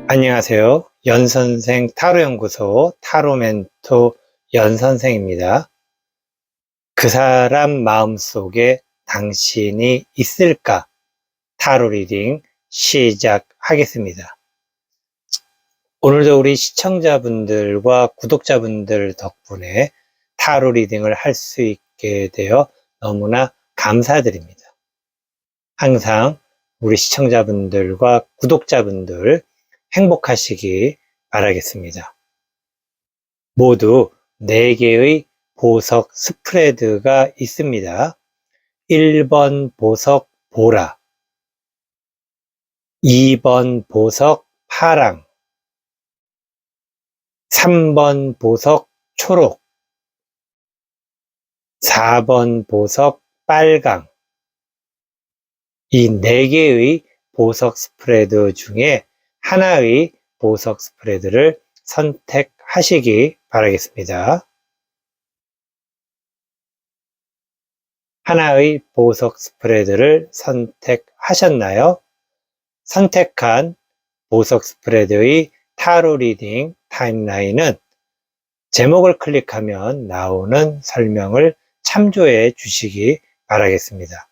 안녕하세요. 연선생 타로연구소 타로멘토 연선생입니다. 그 사람 마음속에 당신이 있을까? 타로 리딩 시작하겠습니다. 오늘도 우리 시청자분들과 구독자분들 덕분에 타로 리딩을 할 수 있게 되어 너무나 감사드립니다. 항상 우리 시청자분들과 구독자분들 행복하시기 바라겠습니다. 모두 4개의 보석 스프레드가 있습니다. 1번 보석 보라, 2번 보석 파랑, 3번 보석 초록, 4번 보석 빨강. 이 4개의 보석 스프레드 중에 하나의 보석 스프레드를 선택하시기 바라겠습니다. 하나의 보석 스프레드를 선택하셨나요? 선택한 보석 스프레드의 타로 리딩 타임라인은 제목을 클릭하면 나오는 설명을 참조해 주시기 바라겠습니다.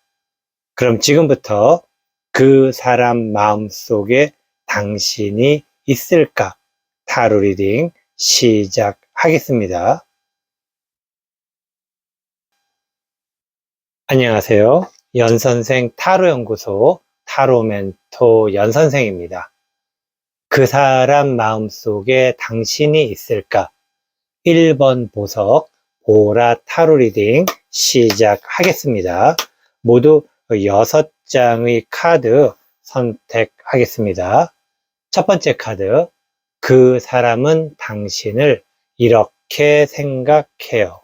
그럼 지금부터 그 사람 마음속에 당신이 있을까? 타로 리딩 시작하겠습니다. 안녕하세요. 연선생 타로연구소 타로멘토 연선생입니다. 그 사람 마음속에 당신이 있을까? 1번 보석 보라 타로 리딩 시작하겠습니다. 모두 6장의 카드 선택하겠습니다. 첫 번째 카드, 그 사람은 당신을 이렇게 생각해요.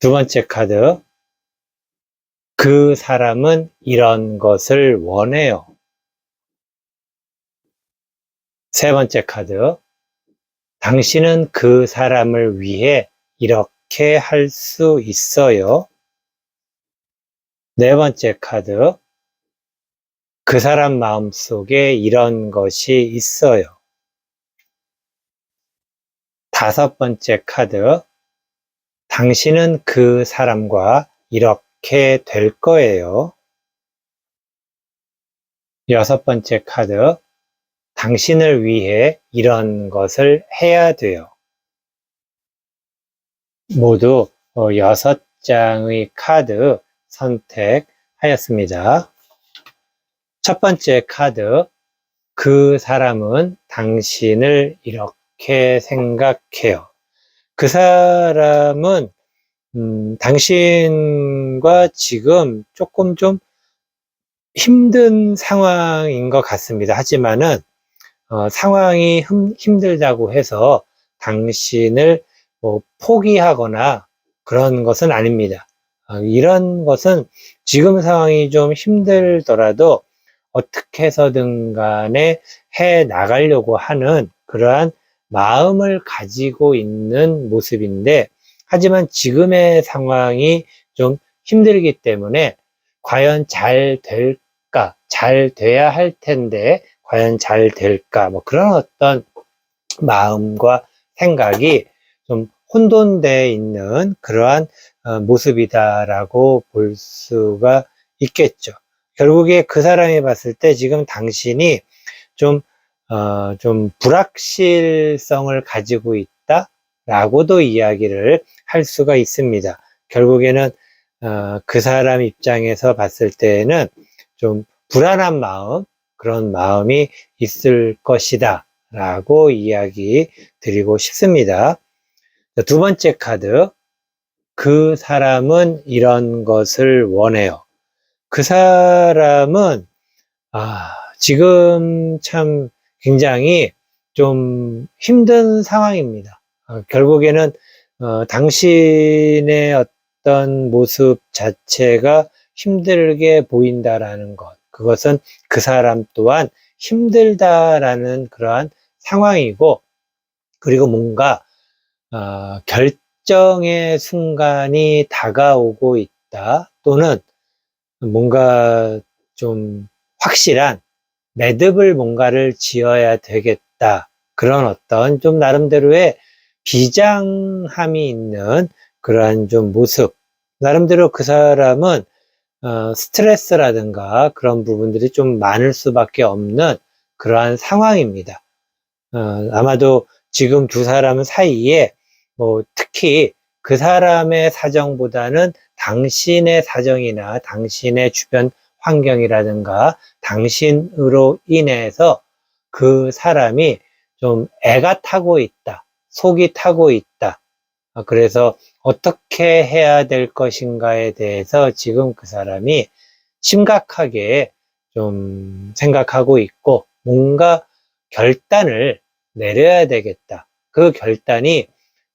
두 번째 카드, 그 사람은 이런 것을 원해요. 세 번째 카드, 당신은 그 사람을 위해 이렇게 할 수 있어요. 네 번째 카드, 그 사람 마음속에 이런 것이 있어요. 다섯 번째 카드, 당신은 그 사람과 이렇게 될 거예요. 여섯 번째 카드, 당신을 위해 이런 것을 해야 돼요. 모두 6장의 카드 선택하였습니다. 첫 번째 카드, 그 사람은 당신을 이렇게 생각해요. 그 사람은 당신과 지금 조금 좀 힘든 상황인 것 같습니다. 하지만은 상황이 힘들다고 해서 당신을 포기하거나 그런 것은 아닙니다. 이런 것은 지금 상황이 좀 힘들더라도 어떻게 해서든 간에 해 나가려고 하는 그러한 마음을 가지고 있는 모습인데, 하지만 지금의 상황이 좀 힘들기 때문에 과연 잘 될까? 잘 돼야 할 텐데 과연 잘 될까? 그런 어떤 마음과 생각이 좀 혼돈되어 있는 그러한 모습이다라고 볼 수가 있겠죠. 결국에 그 사람이 봤을 때 지금 당신이 좀 불확실성을 가지고 있다라고도 이야기를 할 수가 있습니다. 결국에는 그 사람 입장에서 봤을 때는 좀 불안한 마음, 그런 마음이 있을 것이다 라고 이야기 드리고 싶습니다. 두 번째 카드, 그 사람은 이런 것을 원해요. 그 사람은 지금 참 굉장히 좀 힘든 상황입니다. 결국에는 당신의 어떤 모습 자체가 힘들게 보인다라는 것, 그것은 그 사람 또한 힘들다라는 그러한 상황이고, 그리고 뭔가 결정의 순간이 다가오고 있다, 또는 뭔가 좀 확실한 매듭을 뭔가를 지어야 되겠다. 그런 어떤 좀 나름대로의 비장함이 있는 그러한 좀 모습. 나름대로 그 사람은 스트레스라든가 그런 부분들이 좀 많을 수밖에 없는 그러한 상황입니다. 아마도 지금 두 사람 사이에 뭐 특히 그 사람의 사정보다는 당신의 사정이나 당신의 주변 환경이라든가 당신으로 인해서 그 사람이 좀 애가 타고 있다, 속이 타고 있다. 그래서 어떻게 해야 될 것인가에 대해서 지금 그 사람이 심각하게 좀 생각하고 있고 뭔가 결단을 내려야 되겠다. 그 결단이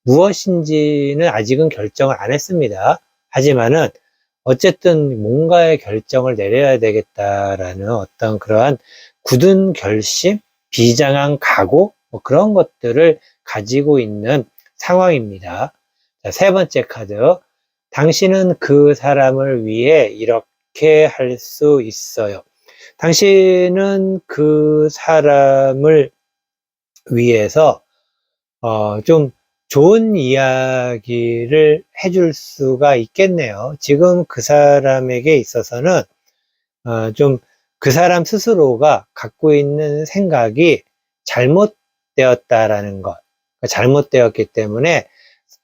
무엇인지는 아직은 결정을 안 했습니다. 하지만은 어쨌든 뭔가의 결정을 내려야 되겠다라는 어떤 그러한 굳은 결심, 비장한 각오, 뭐 그런 것들을 가지고 있는 상황입니다. 자, 세 번째 카드. 당신은 그 사람을 위해 이렇게 할 수 있어요. 당신은 그 사람을 위해서 좀 좋은 이야기를 해줄 수가 있겠네요. 지금 그 사람에게 있어서는 좀 그 사람 스스로가 갖고 있는 생각이 잘못되었다라는 것, 잘못되었기 때문에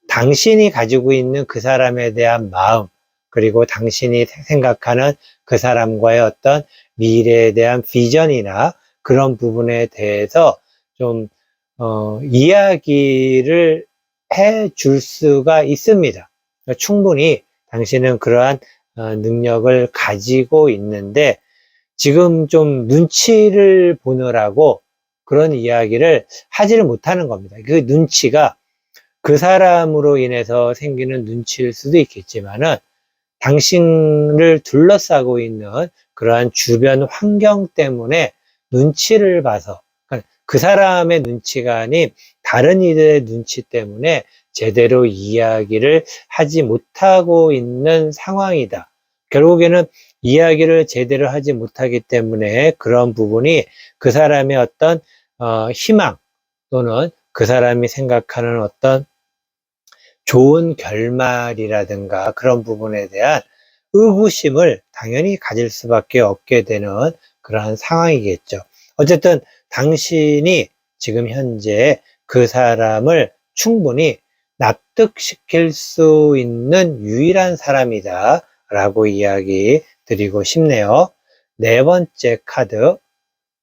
당신이 가지고 있는 그 사람에 대한 마음, 그리고 당신이 생각하는 그 사람과의 어떤 미래에 대한 비전이나 그런 부분에 대해서 좀 이야기를 해 줄 수가 있습니다. 충분히 당신은 그러한 능력을 가지고 있는데 지금 좀 눈치를 보느라고 그런 이야기를 하지를 못하는 겁니다. 그 눈치가 그 사람으로 인해서 생기는 눈치일 수도 있겠지만은 당신을 둘러싸고 있는 그러한 주변 환경 때문에 눈치를 봐서 그 사람의 눈치가 아닌 다른 이들의 눈치 때문에 제대로 이야기를 하지 못하고 있는 상황이다. 결국에는 이야기를 제대로 하지 못하기 때문에 그런 부분이 그 사람의 어떤 희망 또는 그 사람이 생각하는 어떤 좋은 결말이라든가 그런 부분에 대한 의구심을 당연히 가질 수밖에 없게 되는 그러한 상황이겠죠. 어쨌든 당신이 지금 현재 그 사람을 충분히 납득시킬 수 있는 유일한 사람이다 라고 이야기 드리고 싶네요. 네 번째 카드.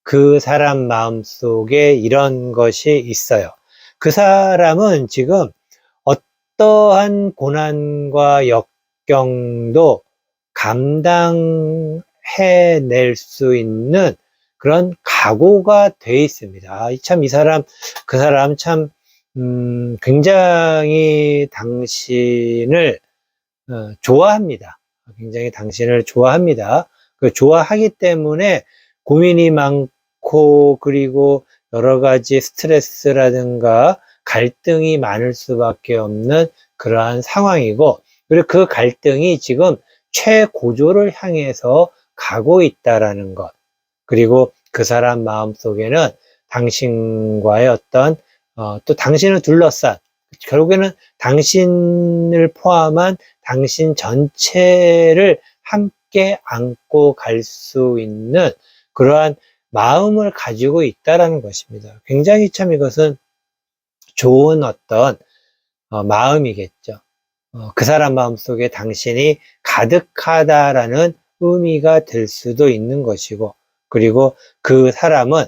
그 사람 마음속에 이런 것이 있어요. 그 사람은 지금 어떠한 고난과 역경도 감당해낼 수 있는 그런 각오가 돼 있습니다. 참, 그 사람 참, 굉장히 당신을 좋아합니다. 굉장히 당신을 좋아합니다. 그 좋아하기 때문에 고민이 많고, 그리고 여러 가지 스트레스라든가 갈등이 많을 수밖에 없는 그러한 상황이고, 그리고 그 갈등이 지금 최고조를 향해서 가고 있다라는 것. 그리고 그 사람 마음속에는 당신과의 어떤 또 당신을 둘러싼 결국에는 당신을 포함한 당신 전체를 함께 안고 갈 수 있는 그러한 마음을 가지고 있다라는 것입니다. 굉장히 참 이것은 좋은 어떤 마음이겠죠. 그 사람 마음속에 당신이 가득하다라는 의미가 될 수도 있는 것이고, 그리고 그 사람은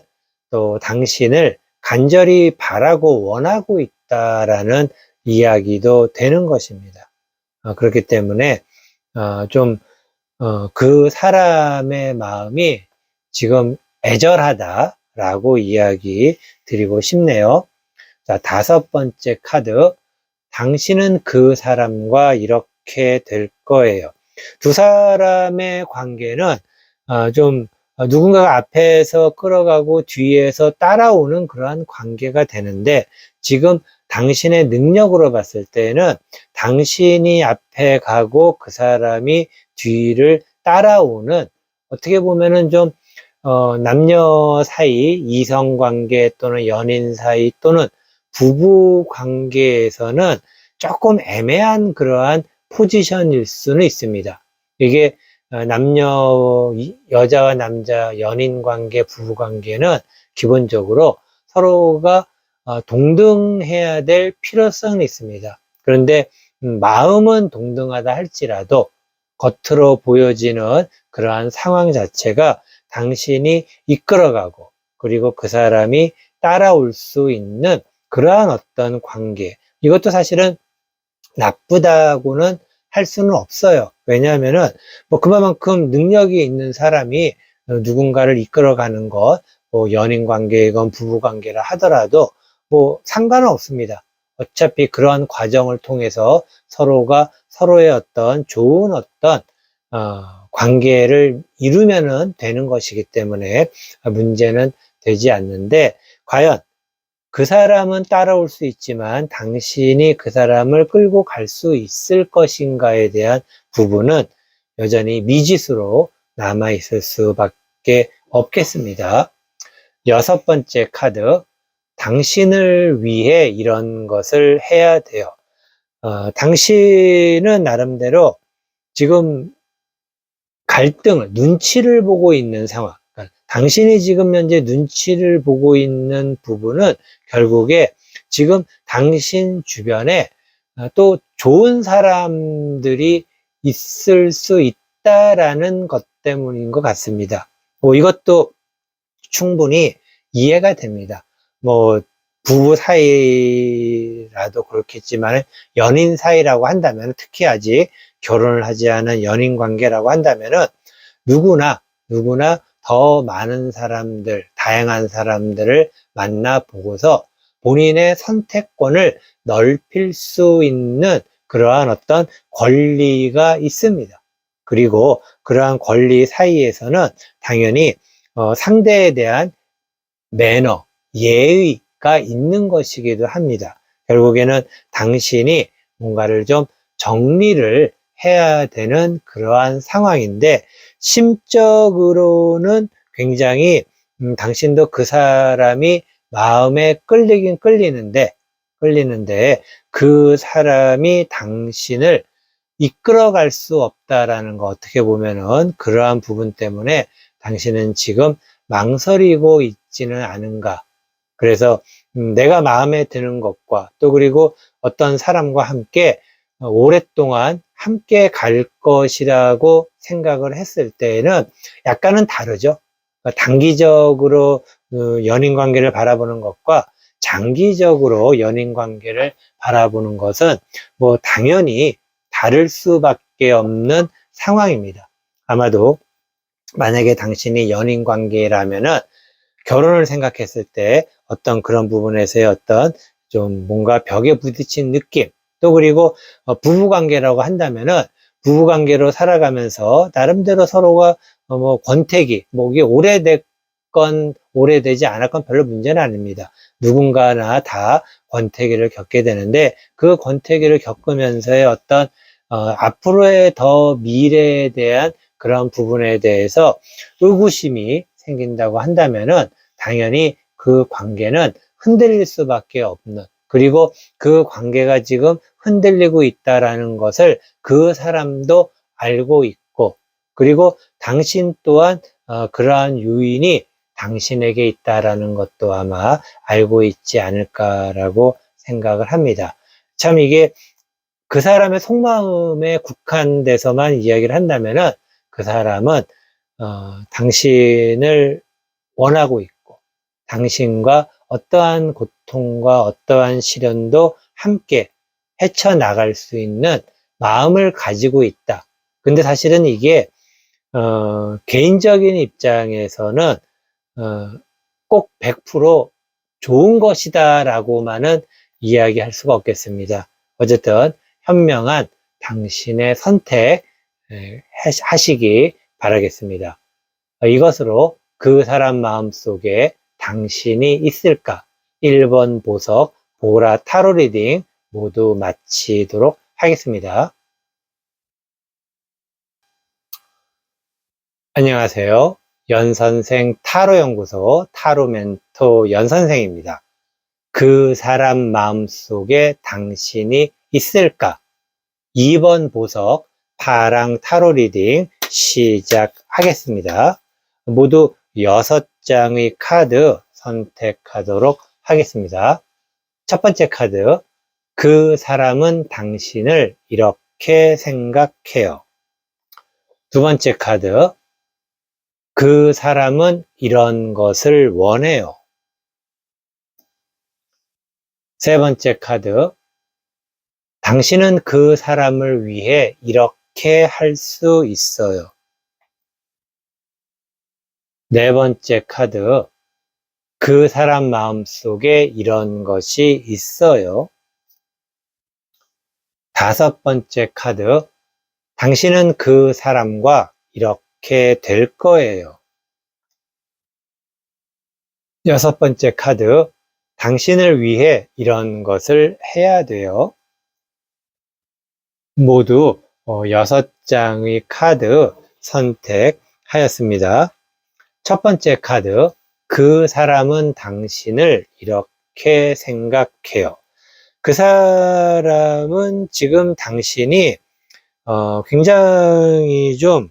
또 당신을 간절히 바라고 원하고 있다라는 이야기도 되는 것입니다. 그렇기 때문에 좀 그 사람의 마음이 지금 애절하다라고 이야기 드리고 싶네요. 자, 다섯 번째 카드. 당신은 그 사람과 이렇게 될 거예요. 두 사람의 관계는 좀 누군가가 앞에서 끌어가고 뒤에서 따라오는 그러한 관계가 되는데 지금 당신의 능력으로 봤을 때는 당신이 앞에 가고 그 사람이 뒤를 따라오는 어떻게 보면은 좀 남녀 사이, 이성 관계 또는 연인 사이 또는 부부 관계에서는 조금 애매한 그러한 포지션일 수는 있습니다. 이게 여자와 남자 연인 관계, 부부 관계는 기본적으로 서로가 동등해야 될 필요성이 있습니다. 그런데 마음은 동등하다 할지라도 겉으로 보여지는 그러한 상황 자체가 당신이 이끌어가고 그리고 그 사람이 따라올 수 있는 그러한 어떤 관계, 이것도 사실은 나쁘다고는 할 수는 없어요. 왜냐하면은 뭐 그만큼 능력이 있는 사람이 누군가를 이끌어가는 것, 뭐 연인 관계건 부부 관계라 하더라도 뭐 상관은 없습니다. 어차피 그러한 과정을 통해서 서로가 서로의 어떤 좋은 어떤 관계를 이루면은 되는 것이기 때문에 문제는 되지 않는데, 과연 그 사람은 따라올 수 있지만 당신이 그 사람을 끌고 갈 수 있을 것인가에 대한 부분은 여전히 미지수로 남아 있을 수밖에 없겠습니다. 여섯 번째 카드, 당신을 위해 이런 것을 해야 돼요. 당신은 나름대로 지금 갈등을, 눈치를 보고 있는 상황. 그러니까 당신이 지금 현재 눈치를 보고 있는 부분은 결국에 지금 당신 주변에 또 좋은 사람들이 있을 수 있다라는 것 때문인 것 같습니다. 뭐 이것도 충분히 이해가 됩니다. 뭐 부부 사이라도 그렇겠지만 연인 사이라고 한다면, 특히 아직 결혼을 하지 않은 연인 관계라고 한다면은 누구나 더 많은 사람들, 다양한 사람들을 만나 보고서 본인의 선택권을 넓힐 수 있는 그러한 어떤 권리가 있습니다. 그리고 그러한 권리 사이에서는 당연히 상대에 대한 매너, 예의가 있는 것이기도 합니다. 결국에는 당신이 뭔가를 좀 정리를 해야 되는 그러한 상황인데, 심적으로는 굉장히 당신도 그 사람이 마음에 끌리는데 그 사람이 당신을 이끌어갈 수 없다라는 거, 어떻게 보면은 그러한 부분 때문에 당신은 지금 망설이고 있지는 않은가. 그래서 내가 마음에 드는 것과 또 그리고 어떤 사람과 함께 오랫동안 함께 갈 것이라고 생각을 했을 때에는 약간은 다르죠. 그러니까 단기적으로 연인 관계를 바라보는 것과 장기적으로 연인 관계를 바라보는 것은 뭐 당연히 다를 수밖에 없는 상황입니다. 아마도 만약에 당신이 연인 관계라면은 결혼을 생각했을 때 어떤 그런 부분에서의 어떤 좀 뭔가 벽에 부딪힌 느낌, 또 그리고 부부 관계라고 한다면은 부부 관계로 살아가면서 나름대로 서로가 뭐 권태기, 뭐 이게 오래됐건 오래되지 않았건 별로 문제는 아닙니다. 누군가나 다 권태기를 겪게 되는데, 그 권태기를 겪으면서의 어떤 앞으로의 더 미래에 대한 그런 부분에 대해서 의구심이 생긴다고 한다면은 당연히 그 관계는 흔들릴 수밖에 없는, 그리고 그 관계가 지금 흔들리고 있다라는 것을 그 사람도 알고 있고, 그리고 당신 또한 그러한 요인이 당신에게 있다라는 것도 아마 알고 있지 않을까라고 생각을 합니다. 참 이게 그 사람의 속마음에 국한돼서만 이야기를 한다면은 그 사람은 당신을 원하고 있고 당신과 어떠한 고통과 어떠한 시련도 함께 헤쳐나갈 수 있는 마음을 가지고 있다. 근데 사실은 이게 개인적인 입장에서는 꼭 100% 좋은 것이다 라고만은 이야기할 수가 없겠습니다. 어쨌든 현명한 당신의 선택 하시기 바라겠습니다. 이것으로 그 사람 마음속에 당신이 있을까? 1번 보석 보라 타로 리딩 모두 마치도록 하겠습니다. 안녕하세요. 연선생 타로연구소 타로멘토 연선생입니다. 그 사람 마음속에 당신이 있을까? 2번 보석 파랑 타로 리딩 시작하겠습니다. 모두 6장의 카드 선택하도록 하겠습니다. 첫 번째 카드, 그 사람은 당신을 이렇게 생각해요. 두 번째 카드, 그 사람은 이런 것을 원해요. 세 번째 카드, 당신은 그 사람을 위해 이렇게 할 수 있어요. 네 번째 카드, 그 사람 마음속에 이런 것이 있어요. 다섯 번째 카드, 당신은 그 사람과 이렇게 될 거예요. 여섯 번째 카드, 당신을 위해 이런 것을 해야 돼요. 모두 6장의 카드 선택하였습니다. 첫 번째 카드, 그 사람은 당신을 이렇게 생각해요. 그 사람은 지금 당신이 굉장히 좀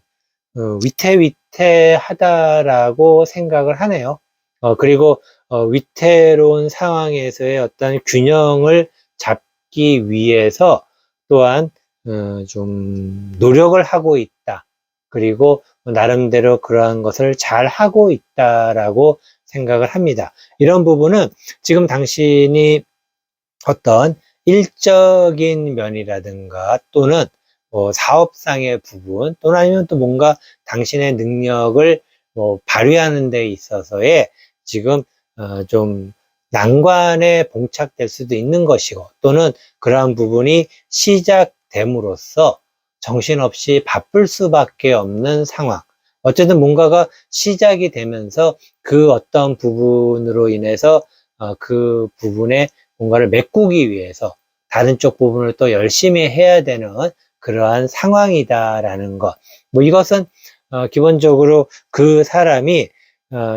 위태위태하다라고 생각을 하네요. 그리고 위태로운 상황에서의 어떤 균형을 잡기 위해서 또한 좀 노력을 하고 있다. 그리고 나름대로 그러한 것을 잘 하고 있다라고 생각을 합니다. 이런 부분은 지금 당신이 어떤 일적인 면이라든가 또는 사업상의 부분 또는 아니면 또 뭔가 당신의 능력을 발휘하는 데 있어서의 지금 좀 난관에 봉착될 수도 있는 것이고 또는 그러한 부분이 시작됨으로써 정신없이 바쁠 수밖에 없는 상황. 어쨌든 뭔가가 시작이 되면서 그 어떤 부분으로 인해서 그 부분에 뭔가를 메꾸기 위해서 다른 쪽 부분을 또 열심히 해야 되는 그러한 상황이다라는 것. 이것은 기본적으로 그 사람이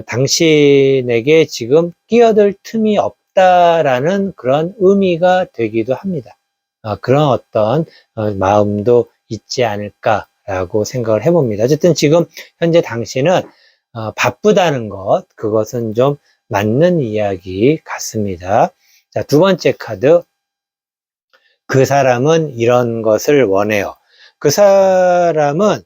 당신에게 지금 끼어들 틈이 없다라는 그런 의미가 되기도 합니다. 그런 어떤 마음도 있지 않을까라고 생각을 해봅니다. 어쨌든 지금 현재 당신은 바쁘다는 것, 그것은 좀 맞는 이야기 같습니다. 자, 두 번째 카드, 그 사람은 이런 것을 원해요. 그 사람은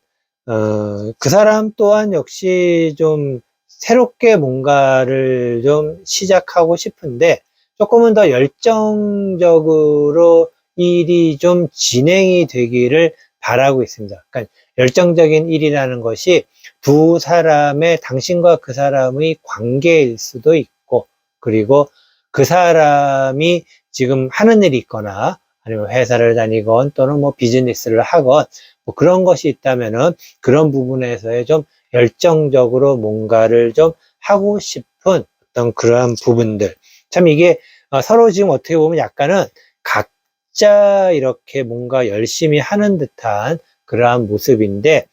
그 사람 또한 역시 좀 새롭게 뭔가를 좀 시작하고 싶은데 조금은 더 열정적으로 일이 좀 진행이 되기를 바라고 있습니다. 그러니까 열정적인 일이라는 것이 두 사람의 당신과 그 사람의 관계일 수도 있고 그리고 그 사람이 지금 하는 일이 있거나 아니면 회사를 다니건 또는 뭐 비즈니스를 하건 뭐 그런 것이 있다면은 그런 부분에서의 좀 열정적으로 뭔가를 좀 하고 싶은 어떤 그러한 부분들. 참 이게 서로 지금 어떻게 보면 약간은 각자 이렇게 뭔가 열심히 하는 듯한 그러한 모습인데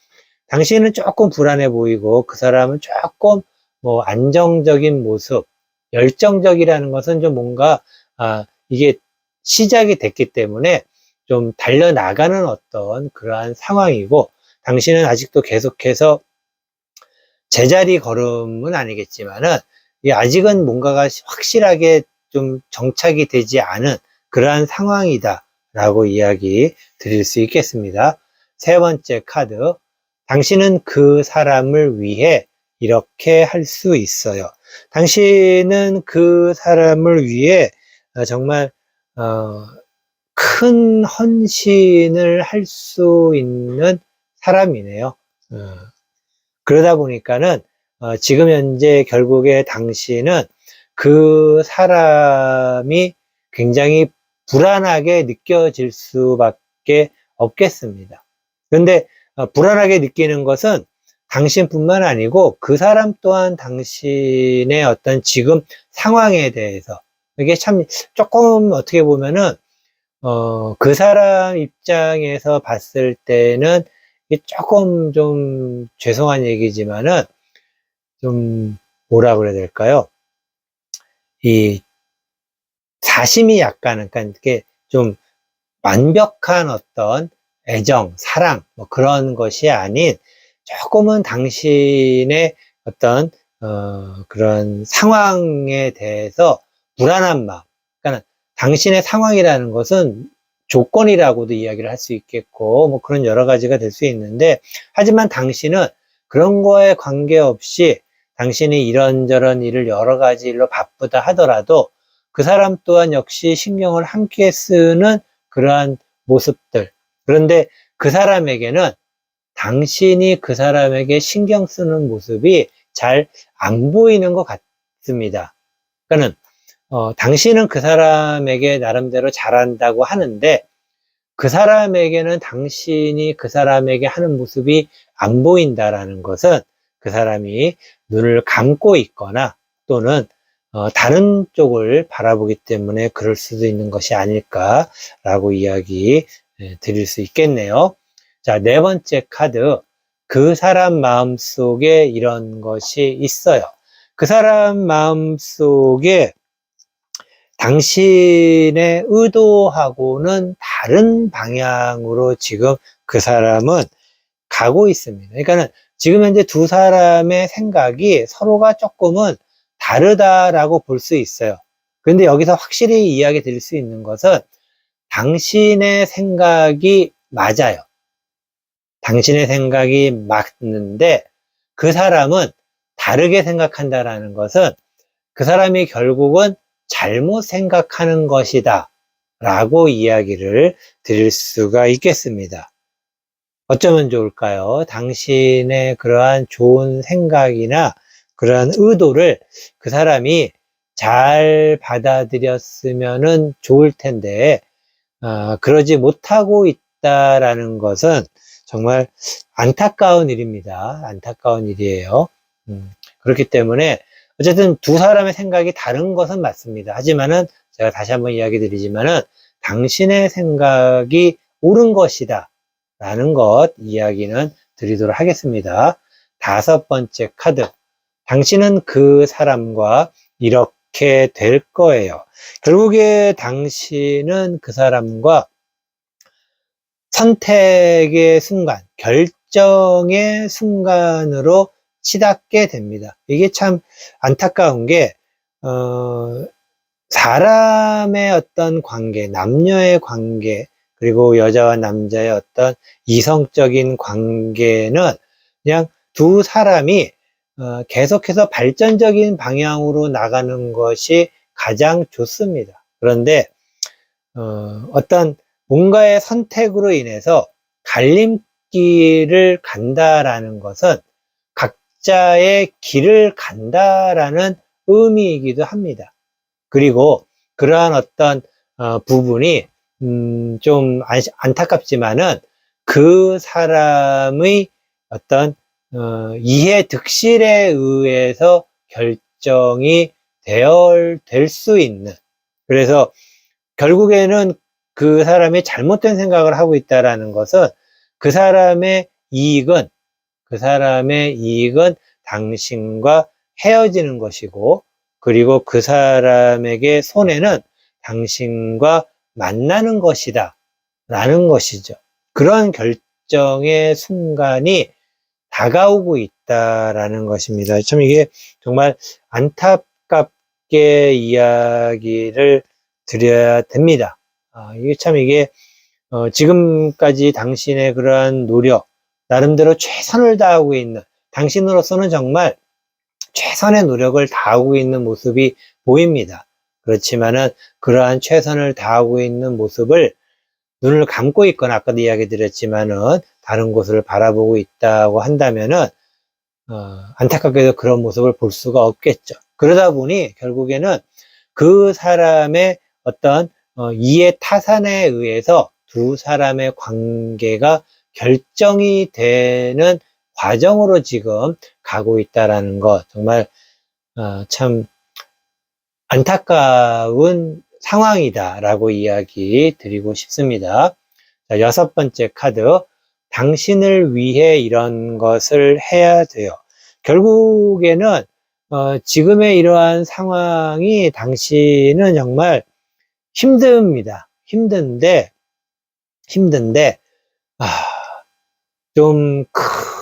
당신은 조금 불안해 보이고 그 사람은 조금 뭐 안정적인 모습, 열정적이라는 것은 좀 뭔가 이게 시작이 됐기 때문에 좀 달려나가는 어떤 그러한 상황이고 당신은 아직도 계속해서 제자리 걸음은 아니겠지만은 아직은 뭔가가 확실하게 좀 정착이 되지 않은 그러한 상황이다 라고 이야기 드릴 수 있겠습니다. 세 번째 카드, 당신은 그 사람을 위해 이렇게 할 수 있어요. 당신은 그 사람을 위해 정말 큰 헌신을 할 수 있는 사람이네요. 그러다 보니까는 지금 현재 결국에 당신은 그 사람이 굉장히 불안하게 느껴질 수밖에 없겠습니다. 그런데 불안하게 느끼는 것은 당신뿐만 아니고 그 사람 또한 당신의 어떤 지금 상황에 대해서 이게 참 조금 어떻게 보면은 그 사람 입장에서 봤을 때는 이게 조금 좀 죄송한 얘기지만은 좀 뭐라 그래야 될까요? 이 사심이 약간은, 그러니까 이게 좀 완벽한 어떤 애정, 사랑, 뭐 그런 것이 아닌 조금은 당신의 어떤, 그런 상황에 대해서 불안한 마음. 그러니까 당신의 상황이라는 것은 조건이라고도 이야기를 할 수 있겠고, 뭐 그런 여러 가지가 될 수 있는데, 하지만 당신은 그런 거에 관계없이 당신이 이런저런 일을 여러 가지 일로 바쁘다 하더라도 그 사람 또한 역시 신경을 함께 쓰는 그러한 모습들. 그런데 그 사람에게는 당신이 그 사람에게 신경 쓰는 모습이 잘 안 보이는 것 같습니다. 그러니까는, 당신은 그 사람에게 나름대로 잘한다고 하는데, 그 사람에게는 당신이 그 사람에게 하는 모습이 안 보인다라는 것은 그 사람이 눈을 감고 있거나 또는 다른 쪽을 바라보기 때문에 그럴 수도 있는 것이 아닐까라고 이야기 드릴 수 있겠네요. 자, 네 번째 카드. 그 사람 마음속에 이런 것이 있어요. 그 사람 마음속에 당신의 의도하고는 다른 방향으로 지금 그 사람은 가고 있습니다. 그러니까는 지금 현재 두 사람의 생각이 서로가 조금은 다르다라고 볼 수 있어요. 그런데 여기서 확실히 이야기 드릴 수 있는 것은 당신의 생각이 맞아요. 당신의 생각이 맞는데 그 사람은 다르게 생각한다라는 것은 그 사람이 결국은 잘못 생각하는 것이다 라고 이야기를 드릴 수가 있겠습니다. 어쩌면 좋을까요? 당신의 그러한 좋은 생각이나 그러한 의도를 그 사람이 잘 받아들였으면 좋을 텐데, 그러지 못하고 있다라는 것은 정말 안타까운 일입니다. 안타까운 일이에요. 그렇기 때문에 어쨌든 두 사람의 생각이 다른 것은 맞습니다. 하지만은 제가 다시 한번 이야기 드리지만은 당신의 생각이 옳은 것이다 라는 것 이야기는 드리도록 하겠습니다. 다섯 번째 카드. 당신은 그 사람과 이렇게 될 거예요. 결국에 당신은 그 사람과 선택의 순간, 결정의 순간으로 치닫게 됩니다. 이게 참 안타까운 게, 사람의 어떤 관계, 남녀의 관계, 그리고 여자와 남자의 어떤 이성적인 관계는 그냥 두 사람이 계속해서 발전적인 방향으로 나가는 것이 가장 좋습니다. 그런데 어떤 뭔가의 선택으로 인해서 갈림길을 간다라는 것은 각자의 길을 간다라는 의미이기도 합니다. 그리고 그러한 어떤 부분이 좀 안타깝지만은 그 사람의 어떤 이해 득실에 의해서 결정이 될 수 있는, 그래서 결국에는 그 사람이 잘못된 생각을 하고 있다라는 것은 그 사람의 이익은 당신과 헤어지는 것이고, 그리고 그 사람에게 손해는 당신과 만나는 것이다 라는 것이죠. 그런 결정의 순간이 다가오고 있다라는 것입니다. 참 이게 정말 안타깝게 이야기를 드려야 됩니다. 이게 지금까지 당신의 그러한 노력, 나름대로 최선을 다하고 있는, 당신으로서는 정말 최선의 노력을 다하고 있는 모습이 보입니다. 그렇지만은 그러한 최선을 다하고 있는 모습을 눈을 감고 있거나, 아까도 이야기 드렸지만은 다른 곳을 바라보고 있다고 한다면은 안타깝게도 그런 모습을 볼 수가 없겠죠. 그러다 보니 결국에는 그 사람의 어떤 이해 타산에 의해서 두 사람의 관계가 결정이 되는 과정으로 지금 가고 있다라는 것, 정말 참 안타까운 상황이다라고 이야기 드리고 싶습니다. 자, 여섯 번째 카드. 당신을 위해 이런 것을 해야 돼요. 결국에는 지금의 이러한 상황이 당신은 정말 힘듭니다. 힘든데 아, 좀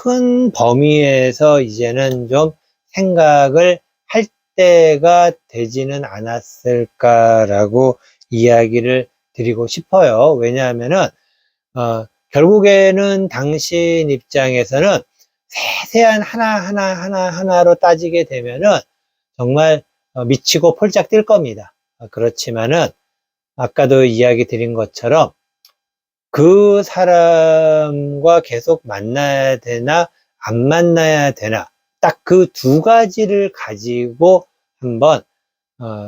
큰 범위에서 이제는 좀 생각을 할 때가 되지는 않았을까라고 이야기를 드리고 싶어요. 왜냐하면은 결국에는 당신 입장에서는 세세한 하나하나로 따지게 되면은 정말 미치고 폴짝 뛸 겁니다. 그렇지만은 아까도 이야기 드린 것처럼 그 사람과 계속 만나야 되나 안 만나야 되나 딱 그 두 가지를 가지고 한번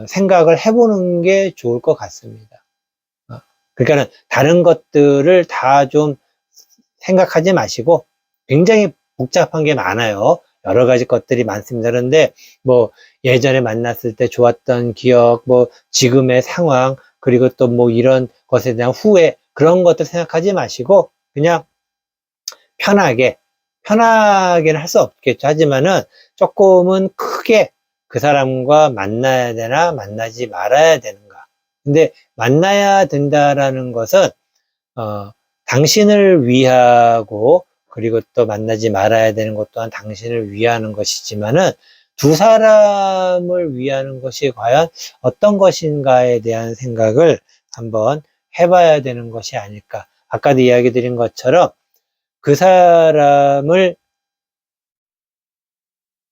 생각을 해보는 게 좋을 것 같습니다. 그러니까는 다른 것들을 다 좀 생각하지 마시고 굉장히 복잡한 게 많아요. 여러 가지 것들이 많습니다. 그런데 뭐 예전에 만났을 때 좋았던 기억, 뭐 지금의 상황, 그리고 또 뭐 이런 것에 대한 후회, 그런 것들 생각하지 마시고 그냥 편하게는 할 수 없겠죠. 하지만은 조금은 크게 그 사람과 만나야 되나 만나지 말아야 되는가. 근데 만나야 된다라는 것은 당신을 위하고 그리고 또 만나지 말아야 되는 것 또한 당신을 위하는 것이지만은 두 사람을 위하는 것이 과연 어떤 것인가에 대한 생각을 한번 해봐야 되는 것이 아닐까. 아까도 이야기 드린 것처럼 그 사람을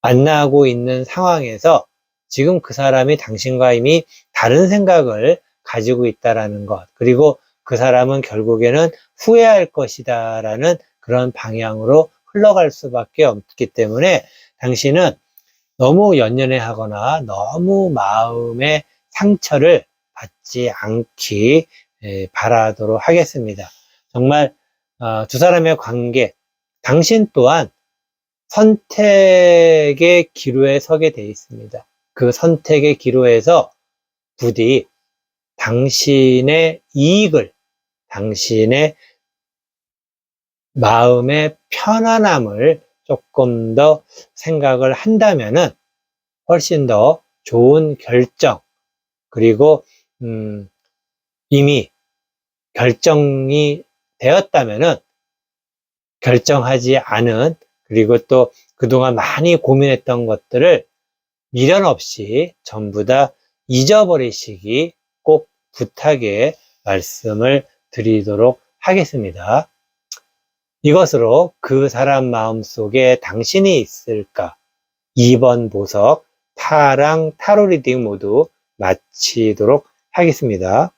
만나고 있는 상황에서 지금 그 사람이 당신과 이미 다른 생각을 가지고 있다라는 것, 그리고 그 사람은 결국에는 후회할 것이다라는 그런 방향으로 흘러갈 수밖에 없기 때문에 당신은 너무 연연해 하거나 너무 마음의 상처를 받지 않기 바라도록 하겠습니다. 정말 두 사람의 관계, 당신 또한 선택의 기로에 서게 돼 있습니다. 그 선택의 기로에서 부디 당신의 이익을, 당신의 마음의 편안함을 조금 더 생각을 한다면은 훨씬 더 좋은 결정, 그리고 이미 결정이 되었다면은 결정하지 않은, 그리고 또 그동안 많이 고민했던 것들을 미련 없이 전부 다 잊어버리시기 꼭 부탁의 말씀을 드리도록 하겠습니다. 이것으로 그 사람 마음속에 당신이 있을까? 2번 보석 타랑 타로 리딩 모두 마치도록 하겠습니다.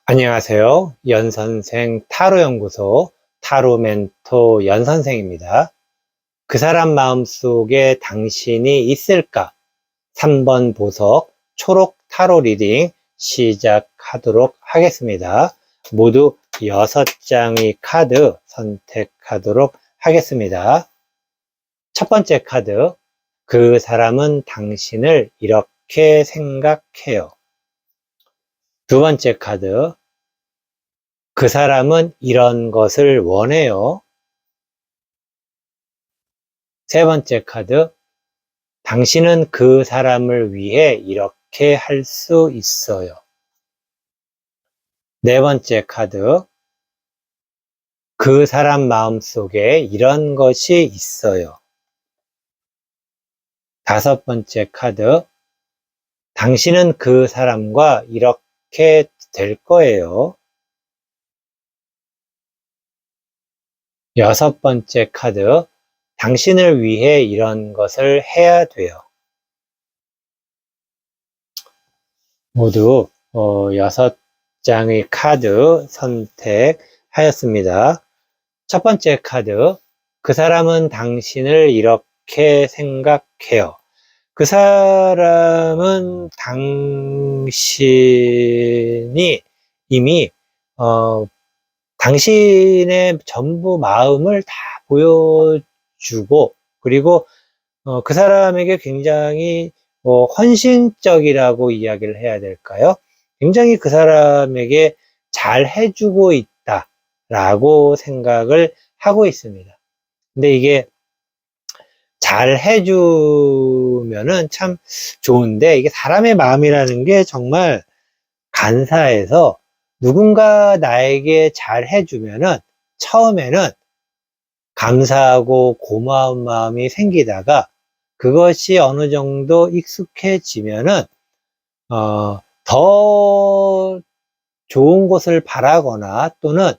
안녕하세요. 연선생 타로연구소 타로 멘토 연선생입니다. 그 사람 마음속에 당신이 있을까? 3번 보석 초록 타로 리딩 시작하도록 하겠습니다. 모두 6장의 카드 선택하도록 하겠습니다. 첫 번째 카드, 그 사람은 당신을 이렇게 생각해요. 두 번째 카드, 그 사람은 이런 것을 원해요. 세 번째 카드, 당신은 그 사람을 위해 이렇게 할 수 있어요. 네 번째 카드, 그 사람 마음속에 이런 것이 있어요. 다섯 번째 카드, 당신은 그 사람과 이렇게 될 거예요. 여섯 번째 카드, 당신을 위해 이런 것을 해야 돼요. 모두 6장의 카드 선택하였습니다. 첫 번째 카드, 그 사람은 당신을 이렇게 생각해요. 그 사람은 당신이 이미 당신의 전부 마음을 다 보여주고, 그리고 그 사람에게 굉장히 헌신적이라고 이야기를 해야 될까요? 굉장히 그 사람에게 잘 해주고 있다라고 생각을 하고 있습니다. 근데 이게 잘 해주면은 참 좋은데, 이게 사람의 마음이라는 게 정말 간사해서, 누군가 나에게 잘 해주면은 처음에는 감사하고 고마운 마음이 생기다가, 그것이 어느 정도 익숙해지면은 더 좋은 곳을 바라거나 또는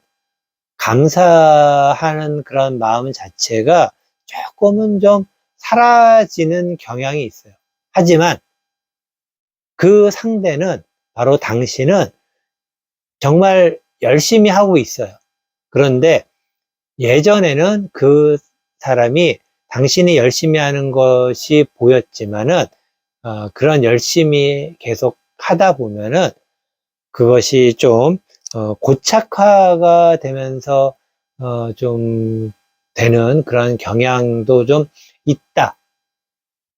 감사하는 그런 마음 자체가 조금은 좀 사라지는 경향이 있어요. 하지만 그 상대는, 바로 당신은 정말 열심히 하고 있어요. 그런데 예전에는 그 사람이 당신이 열심히 하는 것이 보였지만은 그런 열심히 계속 하다 보면은 그것이 좀 고착화가 되면서 좀 되는 그런 경향도 좀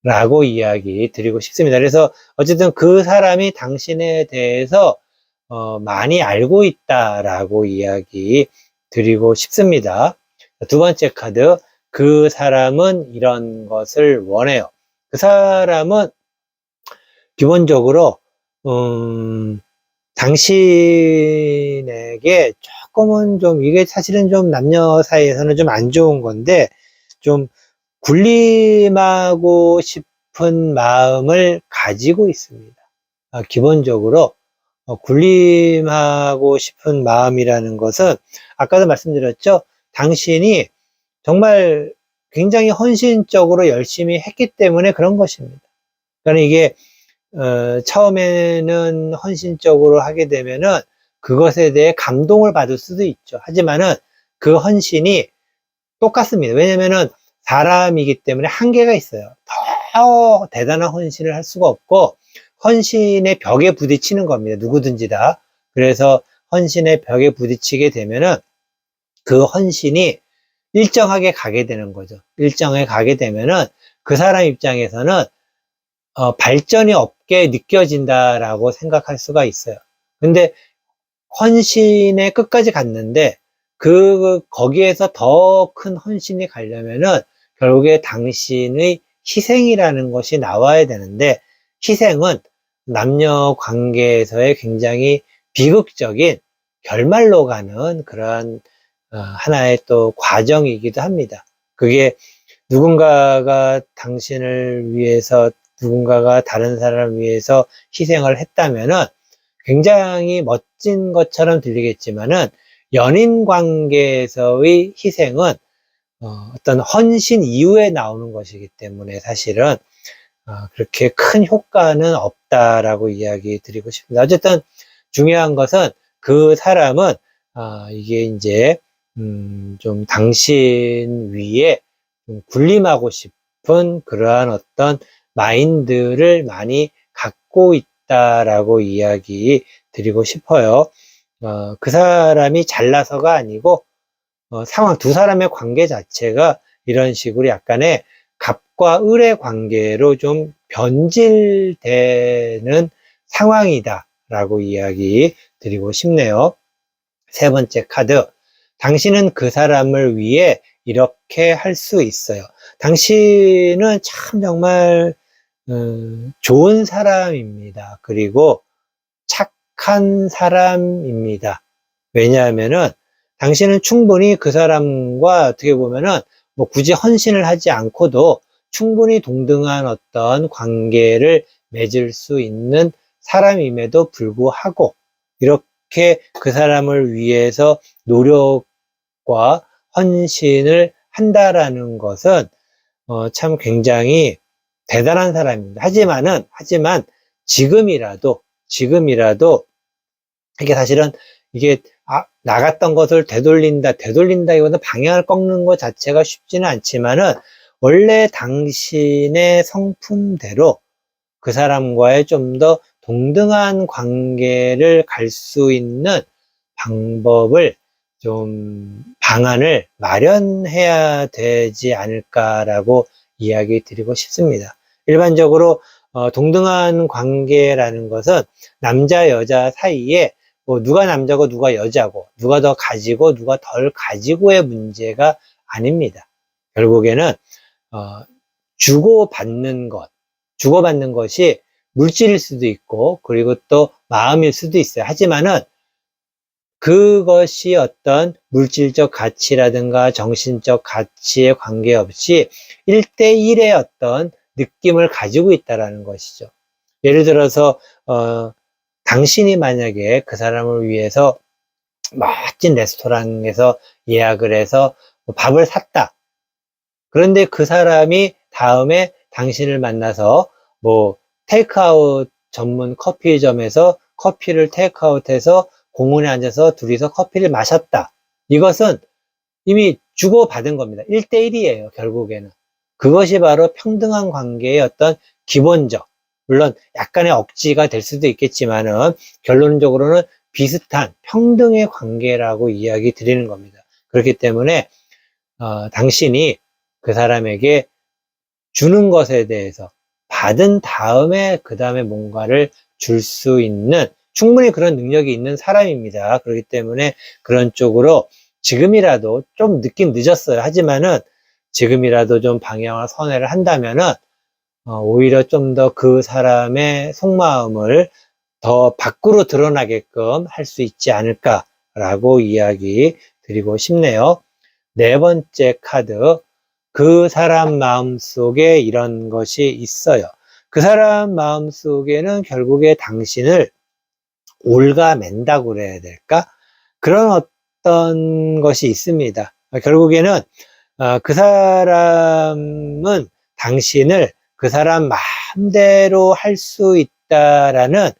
있다라고 이야기 드리고 싶습니다. 그래서 어쨌든 그 사람이 당신에 대해서 많이 알고 있다라고 이야기 드리고 싶습니다. 두 번째 카드, 그 사람은 이런 것을 원해요. 그 사람은 기본적으로 당신에게 조금은 좀, 이게 사실은 좀 남녀 사이에서는 좀 안 좋은 건데, 좀 군림하고 싶은 마음을 가지고 있습니다. 기본적으로 군림하고 싶은 마음이라는 것은 아까도 말씀드렸죠. 당신이 정말 굉장히 헌신적으로 열심히 했기 때문에 그런 것입니다. 그러니까 이게 처음에는 헌신적으로 하게 되면은 그것에 대해 감동을 받을 수도 있죠. 하지만은 그 헌신이 똑같습니다. 왜냐면은 사람이기 때문에 한계가 있어요. 더 대단한 헌신을 할 수가 없고, 헌신의 벽에 부딪히는 겁니다. 누구든지 다. 그래서 헌신의 벽에 부딪히게 되면은 그 헌신이 일정하게 가게 되는 거죠. 일정하게 가게 되면은 그 사람 입장에서는 발전이 없게 느껴진다라고 생각할 수가 있어요. 근데 헌신에 끝까지 갔는데 거기에서 더 큰 헌신이 가려면은 결국에 당신의 희생이라는 것이 나와야 되는데, 희생은 남녀 관계에서의 굉장히 비극적인 결말로 가는 그러한 하나의 또 과정이기도 합니다. 그게 누군가가 당신을 위해서, 누군가가 다른 사람을 위해서 희생을 했다면은 굉장히 멋진 것처럼 들리겠지만은, 연인 관계에서의 희생은 어떤 헌신 이후에 나오는 것이기 때문에 사실은 그렇게 큰 효과는 없다라고 이야기 드리고 싶습니다. 어쨌든 중요한 것은 그 사람은 이게 이제 좀 당신 위에 좀 군림하고 싶은 그러한 어떤 마인드를 많이 갖고 있다라고 이야기 드리고 싶어요. 그 사람이 잘나서가 아니고 상황, 두 사람의 관계 자체가 이런 식으로 약간의 갑과 을의 관계로 좀 변질되는 상황이다라고 이야기 드리고 싶네요. 세 번째 카드, 당신은 그 사람을 위해 이렇게 할 수 있어요. 당신은 참 정말 좋은 사람입니다. 그리고 착한 사람입니다. 왜냐하면은 당신은 충분히 그 사람과 어떻게 보면은 뭐 굳이 헌신을 하지 않고도 충분히 동등한 어떤 관계를 맺을 수 있는 사람임에도 불구하고, 이렇게 그 사람을 위해서 노력과 헌신을 한다라는 것은 참 굉장히 대단한 사람입니다. 하지만 지금이라도 이게 사실은 이게 나갔던 것을 되돌린다기보다 방향을 꺾는 것 자체가 쉽지는 않지만은, 원래 당신의 성품대로 그 사람과의 좀 더 동등한 관계를 갈 수 있는 방안을 마련해야 되지 않을까라고 이야기 드리고 싶습니다. 일반적으로 동등한 관계라는 것은 남자 여자 사이에 뭐 누가 남자고 누가 여자고 누가 더 가지고 누가 덜 가지고의 문제가 아닙니다. 결국에는 주고받는 것이 물질일 수도 있고, 그리고 또 마음일 수도 있어요. 하지만은 그것이 어떤 물질적 가치라든가 정신적 가치에 관계없이 1대1의 어떤 느낌을 가지고 있다라는 것이죠. 예를 들어서 당신이 만약에 그 사람을 위해서 멋진 레스토랑에서 예약을 해서 밥을 샀다. 그런데 그 사람이 다음에 당신을 만나서 뭐 테이크아웃 전문 커피점에서 커피를 테이크아웃해서 공원에 앉아서 둘이서 커피를 마셨다. 이것은 이미 주고받은 겁니다. 1대1이에요, 결국에는. 그것이 바로 평등한 관계의 어떤 기본적, 물론 약간의 억지가 될 수도 있겠지만은 결론적으로는 비슷한 평등의 관계라고 이야기 드리는 겁니다. 그렇기 때문에 당신이 그 사람에게 주는 것에 대해서 받은 다음에 그 다음에 뭔가를 줄 수 있는 충분히 그런 능력이 있는 사람입니다. 그렇기 때문에 그런 쪽으로 지금이라도 좀 늦긴 늦었어요. 하지만은 지금이라도 좀 방향을 선회를 한다면은 오히려 좀 더 그 사람의 속마음을 더 밖으로 드러나게끔 할 수 있지 않을까라고 이야기 드리고 싶네요. 네 번째 카드, 그 사람 마음속에 이런 것이 있어요. 그 사람 마음속에는 결국에 당신을 옭아맨다고 그래야 될까? 그런 어떤 것이 있습니다. 결국에는 그 사람은 당신을 그 사람 마음대로 할 수 있다라는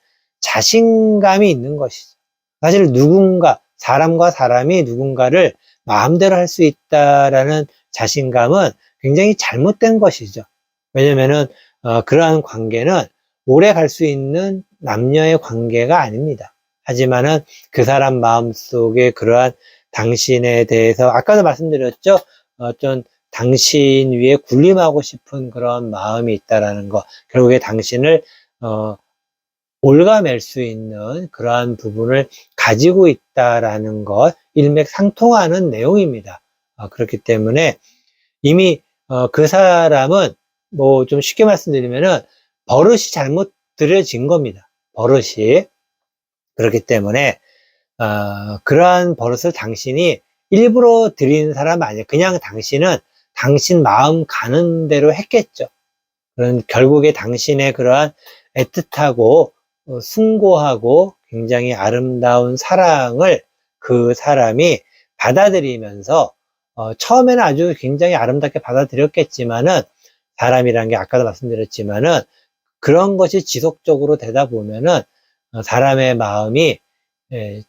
자신감이 있는 것이죠. 사실 사람과 사람이 누군가를 마음대로 할 수 있다라는 자신감은 굉장히 잘못된 것이죠. 왜냐면은 그러한 관계는 오래 갈 수 있는 남녀의 관계가 아닙니다. 하지만은 그 사람 마음속에 그러한 당신에 대해서 아까도 말씀드렸죠. 어떤 당신 위에 군림하고 싶은 그런 마음이 있다라는 것, 결국에 당신을 옭아맬 수 있는 그러한 부분을 가지고 있다라는 것, 일맥상통하는 내용입니다. 그렇기 때문에 이미 그 사람은 뭐 좀 쉽게 말씀드리면은 버릇이 잘못 들여진 겁니다. 버릇이. 그렇기 때문에 그러한 버릇을 당신이 일부러 들인 사람 아니에요. 그냥 당신은 당신 마음 가는 대로 했겠죠. 그런 결국에 당신의 그러한 애틋하고 숭고하고 굉장히 아름다운 사랑을 그 사람이 받아들이면서 처음에는 아주 굉장히 아름답게 받아들였겠지만은 사람이란 게 아까도 말씀드렸지만은 그런 것이 지속적으로 되다 보면은 사람의 마음이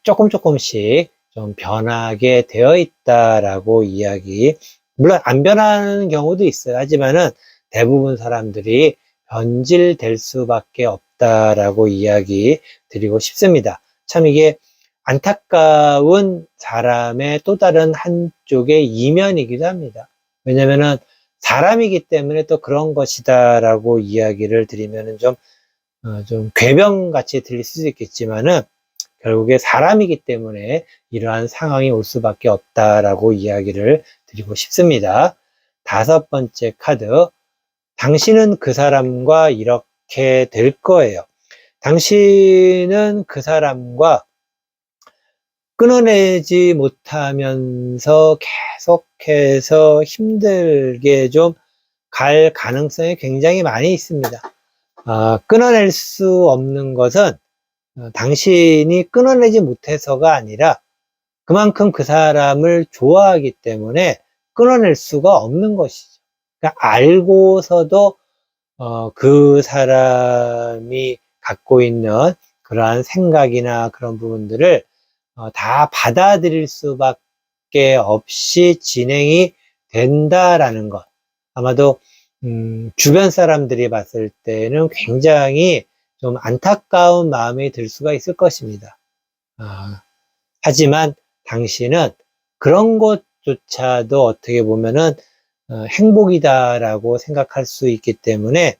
조금씩 좀 변하게 되어 있다라고 이야기. 물론 안 변하는 경우도 있어요. 하지만은 대부분 사람들이 변질될 수밖에 없다라고 이야기 드리고 싶습니다. 참 이게 안타까운 사람의 또 다른 한쪽의 이면이기도 합니다. 왜냐면은 사람이기 때문에 또 그런 것이다라고 이야기를 드리면은 좀 궤변같이 들릴 수도 있겠지만은 결국에 사람이기 때문에 이러한 상황이 올 수밖에 없다라고 이야기를 드리고 싶습니다. 다섯 번째 카드, 당신은 그 사람과 이렇게 될 거예요. 당신은 그 사람과 끊어내지 못하면서 계속해서 힘들게 좀 갈 가능성이 굉장히 많이 있습니다. 끊어낼 수 없는 것은 당신이 끊어내지 못해서가 아니라 그만큼 그 사람을 좋아하기 때문에 끊어낼 수가 없는 것이죠. 그러니까 알고서도 그 사람이 갖고 있는 그러한 생각이나 그런 부분들을 다 받아들일 수밖에 없이 진행이 된다라는 것. 아마도 주변 사람들이 봤을 때는 굉장히 좀 안타까운 마음이 들 수가 있을 것입니다. 하지만 당신은 그런 것조차도 어떻게 보면은 행복이다라고 생각할 수 있기 때문에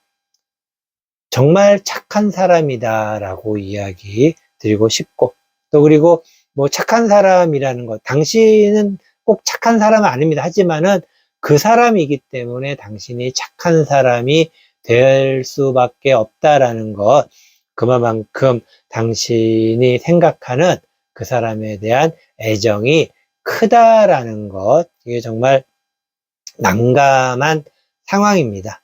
정말 착한 사람이다라고 이야기 드리고 싶고, 또 그리고 뭐 착한 사람이라는 것, 당신은 꼭 착한 사람은 아닙니다. 하지만은 그 사람이기 때문에 당신이 착한 사람이 될 수밖에 없다라는 것, 그만큼 당신이 생각하는 그 사람에 대한 애정이 크다라는 것, 이게 정말 난감한 상황입니다.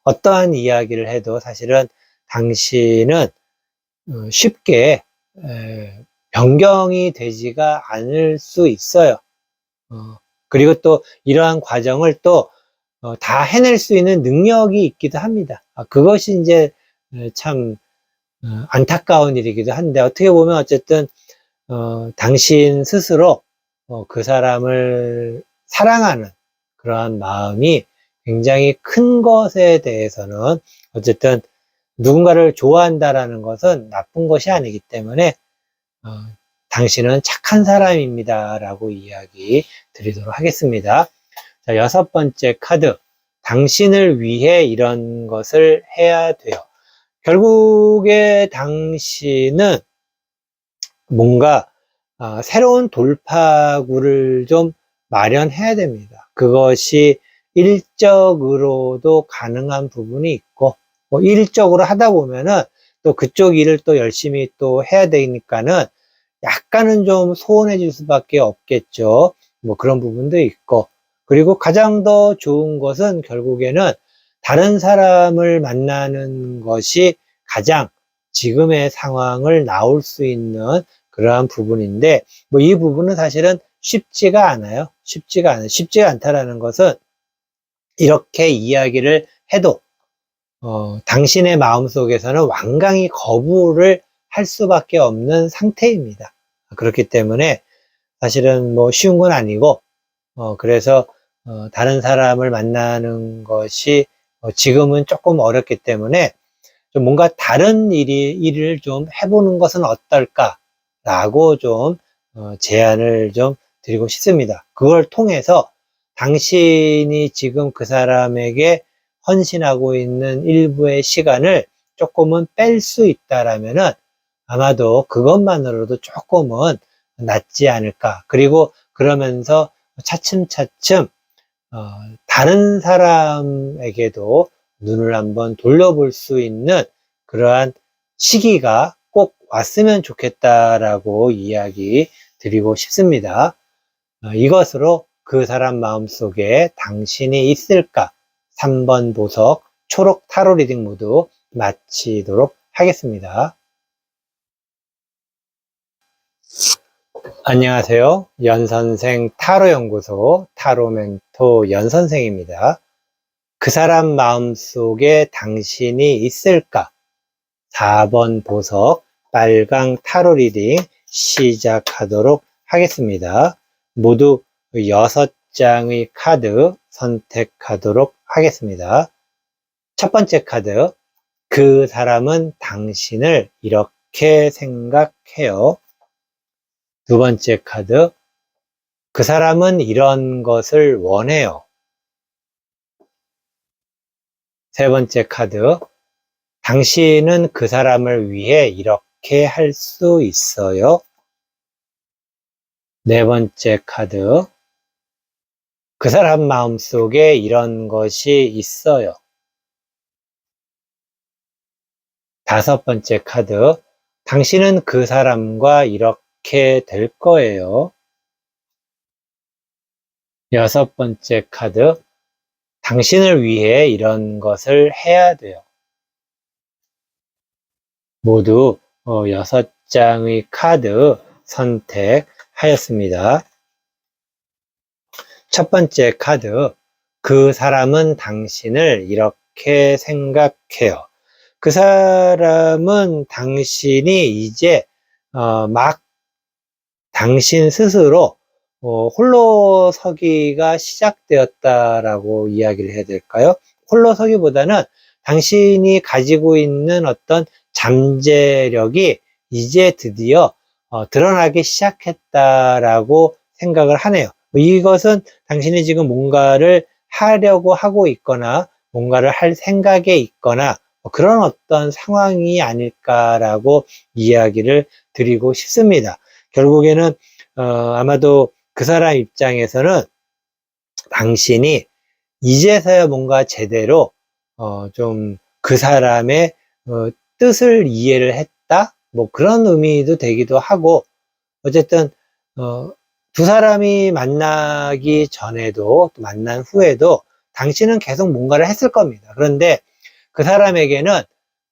어떠한 이야기를 해도 사실은 당신은 쉽게 변경이 되지가 않을 수 있어요. 그리고 또 이러한 과정을 또 다 해낼 수 있는 능력이 있기도 합니다. 그것이 이제 참 안타까운 일이기도 한데, 어떻게 보면 어쨌든 당신 스스로 그 사람을 사랑하는 그러한 마음이 굉장히 큰 것에 대해서는, 어쨌든 누군가를 좋아한다라는 것은 나쁜 것이 아니기 때문에 당신은 착한 사람입니다라고 이야기 드리도록 하겠습니다. 자, 6번째 카드. 당신을 위해 이런 것을 해야 돼요. 결국에 당신은 뭔가 새로운 돌파구를 좀 마련해야 됩니다. 그것이 일적으로도 가능한 부분이 있고, 일적으로 하다 보면은 또 그쪽 일을 또 열심히 또 해야 되니까는 약간은 좀 소원해질 수밖에 없겠죠. 뭐 그런 부분도 있고, 그리고 가장 더 좋은 것은 결국에는 다른 사람을 만나는 것이 가장 지금의 상황을 나올 수 있는 그러한 부분인데, 뭐 이 부분은 사실은 쉽지가 않아요. 쉽지가 않다라는 것은, 이렇게 이야기를 해도 당신의 마음속에서는 완강히 거부를 할 수밖에 없는 상태입니다. 그렇기 때문에 사실은 뭐 쉬운 건 아니고, 그래서 다른 사람을 만나는 것이 지금은 조금 어렵기 때문에 좀 뭔가 다른 일을 좀 해보는 것은 어떨까라고 좀 제안을 좀 드리고 싶습니다. 그걸 통해서 당신이 지금 그 사람에게 헌신하고 있는 일부의 시간을 조금은 뺄 수 있다라면은 아마도 그것만으로도 조금은 낫지 않을까. 그리고 그러면서 차츰차츰 다른 사람에게도 눈을 한번 돌려볼 수 있는 그러한 시기가 꼭 왔으면 좋겠다라고 이야기 드리고 싶습니다. 이것으로 그 사람 마음속에 당신이 있을까? 3번 보석 초록 타로 리딩 모두 마치도록 하겠습니다. 안녕하세요. 연선생 타로연구소 타로멘토 연선생입니다. 그 사람 마음속에 당신이 있을까? 4번 보석 빨강 타로 리딩 시작하도록 하겠습니다. 모두 6장의 카드 선택하도록 하겠습니다. 첫 번째 카드, 그 사람은 당신을 이렇게 생각해요. 두 번째 카드, 그 사람은 이런 것을 원해요. 세 번째 카드, 당신은 그 사람을 위해 이렇게 할 수 있어요. 네 번째 카드, 그 사람 마음속에 이런 것이 있어요. 다섯 번째 카드, 당신은 그 사람과 이렇게 될 거예요. 여섯 번째 카드, 당신을 위해 이런 것을 해야 돼요. 모두 6장의 카드 선택하였습니다. 첫 번째 카드, 그 사람은 당신을 이렇게 생각해요. 그 사람은 당신이 이제 막 당신 스스로 홀로 서기가 시작되었다라고 이야기를 해야 될까요? 홀로 서기보다는 당신이 가지고 있는 어떤 잠재력이 이제 드디어 드러나기 시작했다라고 생각을 하네요. 이것은 당신이 지금 뭔가를 하려고 하고 있거나 뭔가를 할 생각에 있거나 그런 어떤 상황이 아닐까라고 이야기를 드리고 싶습니다. 결국에는 아마도 그 사람 입장에서는 당신이 이제서야 뭔가 제대로 좀 그 사람의 뜻을 이해를 했다? 뭐 그런 의미도 되기도 하고, 어쨌든 두 사람이 만나기 전에도 또 만난 후에도 당신은 계속 뭔가를 했을 겁니다. 그런데 그 사람에게는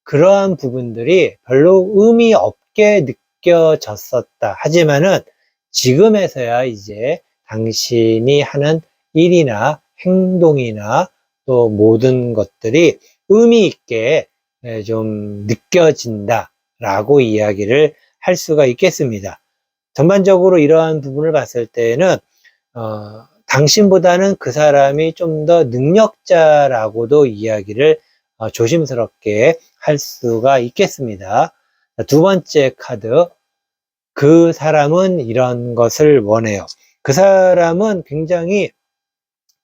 그러한 부분들이 별로 의미 없게 느껴졌었다. 하지만은 지금에서야 이제 당신이 하는 일이나 행동이나 또 모든 것들이 의미 있게 좀 느껴진다라고 이야기를 할 수가 있겠습니다. 전반적으로 이러한 부분을 봤을 때는 당신보다는 그 사람이 좀 더 능력자라고도 이야기를 조심스럽게 할 수가 있겠습니다. 두 번째 카드, 그 사람은 이런 것을 원해요. 그 사람은 굉장히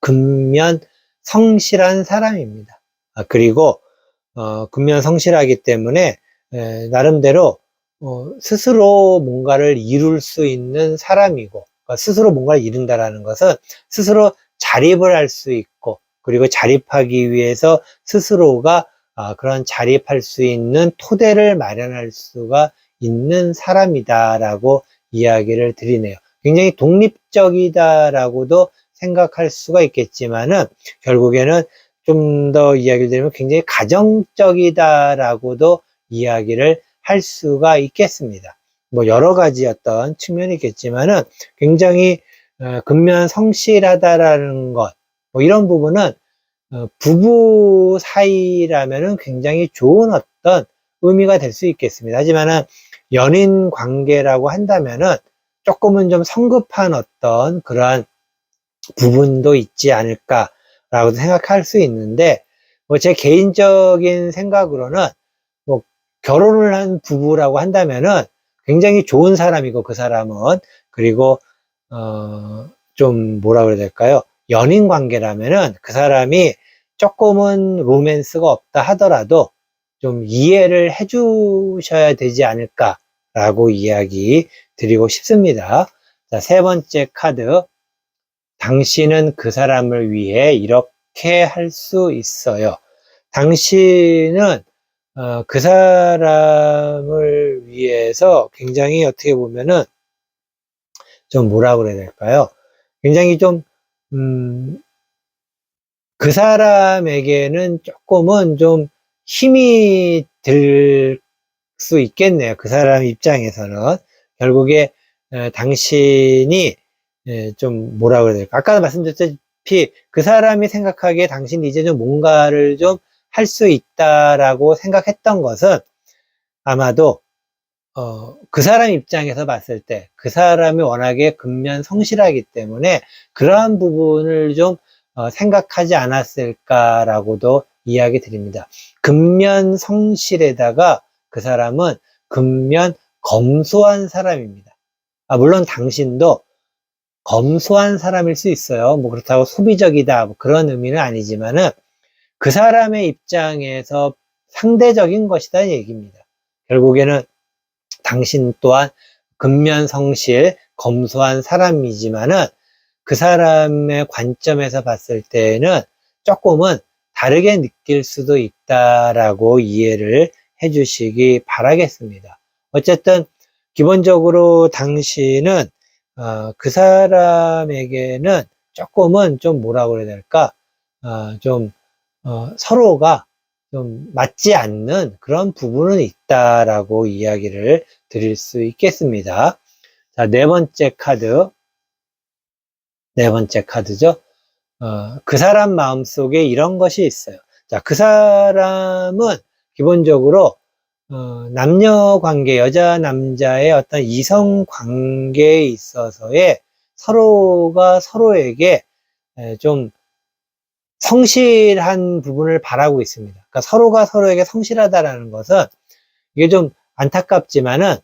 근면 성실한 사람입니다. 그리고 근면 성실하기 때문에 나름대로 스스로 뭔가를 이룰 수 있는 사람이고, 그러니까 스스로 뭔가를 이룬다라는 것은 스스로 자립을 할 수 있고, 그리고 자립하기 위해서 스스로가 그런 자립할 수 있는 토대를 마련할 수가 있는 사람이다라고 이야기를 드리네요. 굉장히 독립적이다라고도 생각할 수가 있겠지만은 결국에는 좀 더 이야기를 드리면 굉장히 가정적이다라고도 이야기를 할 수가 있겠습니다. 뭐 여러 가지 어떤 측면이 있겠지만은 굉장히 근면 성실하다라는 것, 뭐 이런 부분은 부부 사이라면은 굉장히 좋은 어떤 의미가 될 수 있겠습니다. 하지만은 연인 관계라고 한다면은 조금은 좀 성급한 어떤 그러한 부분도 있지 않을까라고 생각할 수 있는데, 뭐 제 개인적인 생각으로는 뭐 결혼을 한 부부라고 한다면은 굉장히 좋은 사람이고, 그 사람은, 그리고 좀 뭐라 그래야 될까요? 연인 관계라면은 그 사람이 조금은 로맨스가 없다 하더라도 좀 이해를 해 주셔야 되지 않을까라고 이야기 드리고 싶습니다. 자, 세 번째 카드, 당신은 그 사람을 위해 이렇게 할 수 있어요. 당신은 그 사람을 위해서 굉장히 어떻게 보면은 좀 뭐라 그래야 될까요? 굉장히 좀, 그 사람에게는 조금은 좀 힘이 들 수 있겠네요. 그 사람 입장에서는. 결국에, 당신이, 좀 뭐라 그래야 될까? 아까 말씀드렸다시피 그 사람이 생각하기에 당신이 이제 좀 뭔가를 좀 할 수 있다라고 생각했던 것은 아마도 그 사람 입장에서 봤을 때 그 사람이 워낙에 근면 성실하기 때문에 그러한 부분을 좀 생각하지 않았을까라고도 이야기 드립니다. 근면 성실에다가 그 사람은 근면 검소한 사람입니다. 물론 당신도 검소한 사람일 수 있어요. 뭐 그렇다고 소비적이다, 뭐 그런 의미는 아니지만은 그 사람의 입장에서 상대적인 것이다 얘기입니다. 결국에는 당신 또한 근면성실, 검소한 사람이지만은 그 사람의 관점에서 봤을 때는 조금은 다르게 느낄 수도 있다라고 이해를 해주시기 바라겠습니다. 어쨌든 기본적으로 당신은 그 사람에게는 조금은 좀 뭐라 그래야 될까? 좀 서로가 좀 맞지 않는 그런 부분은 있다라고 이야기를 드릴 수 있겠습니다. 자, 네 번째 카드. 네 번째 카드죠. 그 사람 마음속에 이런 것이 있어요. 자, 그 사람은 기본적으로 남녀 관계, 여자, 남자의 어떤 이성 관계에 있어서의 서로가 서로에게 좀 성실한 부분을 바라고 있습니다. 그러니까 서로가 서로에게 성실하다라는 것은 이게 좀 안타깝지만은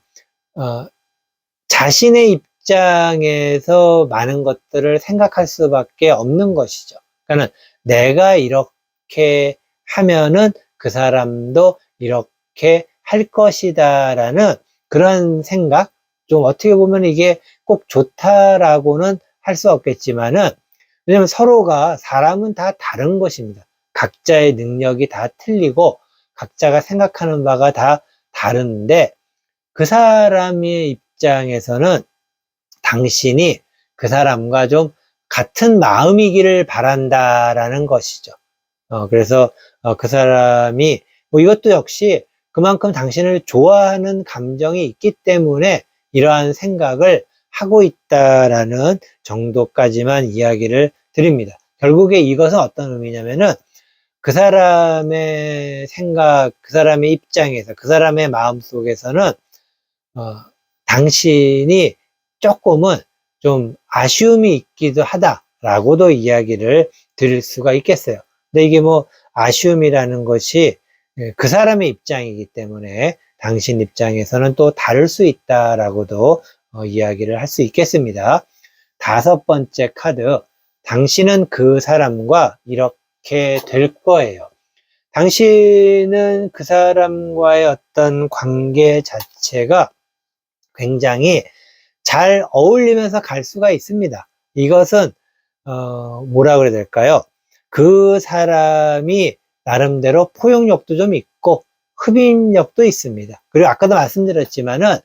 자신의 입장에서 많은 것들을 생각할 수밖에 없는 것이죠. 그러니까 내가 이렇게 하면은 그 사람도 이렇게 할 것이다라는 그런 생각, 좀 어떻게 보면 이게 꼭 좋다라고는 할 수 없겠지만은 왜냐하면 서로가 사람은 다 다른 것입니다. 각자의 능력이 다 틀리고 각자가 생각하는 바가 다 다른데 그 사람의 입장에서는 당신이 그 사람과 좀 같은 마음이기를 바란다라는 것이죠. 그래서 그 사람이 뭐 이것도 역시 그만큼 당신을 좋아하는 감정이 있기 때문에 이러한 생각을 하고 있다라는 정도까지만 이야기를 드립니다. 결국에 이것은 어떤 의미냐면은 그 사람의 생각, 그 사람의 입장에서, 그 사람의 마음 속에서는 당신이 조금은 좀 아쉬움이 있기도 하다라고도 이야기를 드릴 수가 있겠어요. 근데 이게 뭐 아쉬움이라는 것이 그 사람의 입장이기 때문에 당신 입장에서는 또 다를 수 있다라고도 이야기를 할 수 있겠습니다. 다섯 번째 카드, 당신은 그 사람과 이렇게 될 거예요. 당신은 그 사람과의 어떤 관계 자체가 굉장히 잘 어울리면서 갈 수가 있습니다. 이것은 뭐라 그래야 될까요? 그 사람이 나름대로 포용력도 좀 있고 흡인력도 있습니다. 그리고 아까도 말씀드렸지만은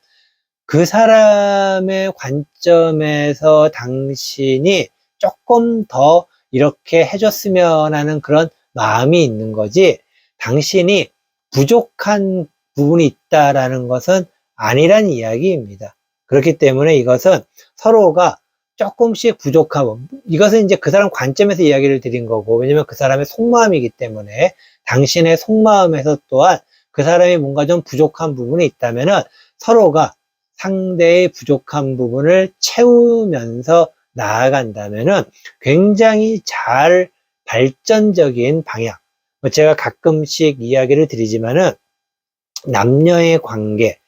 그 사람의 관점에서 당신이 조금 더 이렇게 해줬으면 하는 그런 마음이 있는 거지, 당신이 부족한 부분이 있다라는 것은 아니란 이야기입니다. 그렇기 때문에 이것은 서로가 조금씩 부족하고, 이것은 이제 그 사람 관점에서 이야기를 드린 거고, 왜냐면 그 사람의 속마음이기 때문에 당신의 속마음에서 또한 그 사람이 뭔가 좀 부족한 부분이 있다면은 서로가 상대의 부족한 부분을 채우면서 나아간다면은 굉장히 잘 발전적인 방향. 제가 가끔씩 이야기를 드리지만은 남녀의 관계,